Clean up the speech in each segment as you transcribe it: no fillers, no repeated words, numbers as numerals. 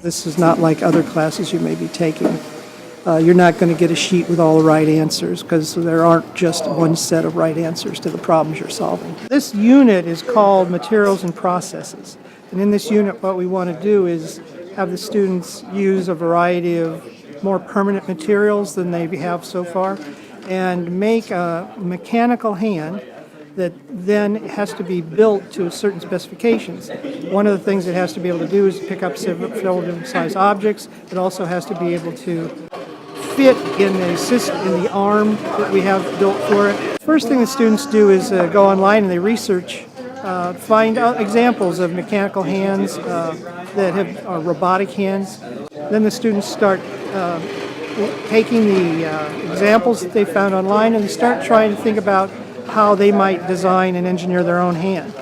This is not like other classes you may be taking. You're not going to get a sheet with all the right answers because there aren't just one set of right answers to the problems you're solving. This unit is called Materials and Processes. And in this unit, what we want to do is have the students use a variety of more permanent materials than they have so far and make a mechanical hand that then has to be built to certain specifications. One of the things it has to be able to do is pick up several different size objects. It also has to be able to fit in the arm that we have built for it. First thing the students do is go online and they research, find out examples of mechanical hands that have robotic hands. Then the students start taking the examples that they found online and they start trying to think about how they might design and engineer their own hand.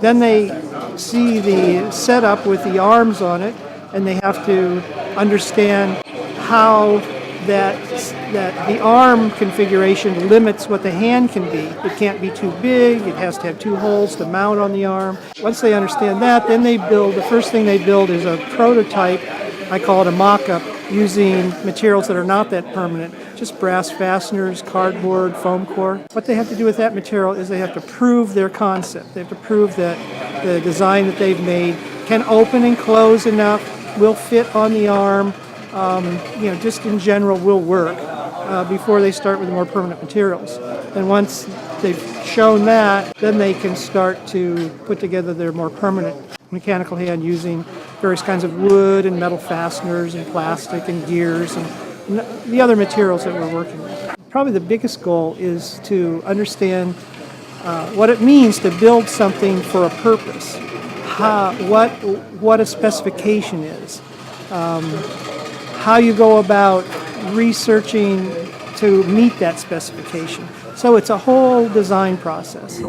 Then they see the setup with the arms on it and they have to understand how that the arm configuration limits what the hand can be. It can't be too big, it has to have two holes to mount on the arm. Once they understand that, then the first thing they build is a prototype, I call it a mock-up, using materials that are not that permanent, just brass fasteners, cardboard, foam core. What they have to do with that material is they have to prove their concept. They have to prove that the design that they've made can open and close enough, will fit on the arm, just in general will work before they start with the more permanent materials. And once they've shown that, then they can start to put together their more permanent mechanical hand using various kinds of wood and metal fasteners and plastic and gears and the other materials that we're working with. Probably the biggest goal is to understand what it means to build something for a purpose, what a specification is, how you go about researching to meet that specification. So it's a whole design process.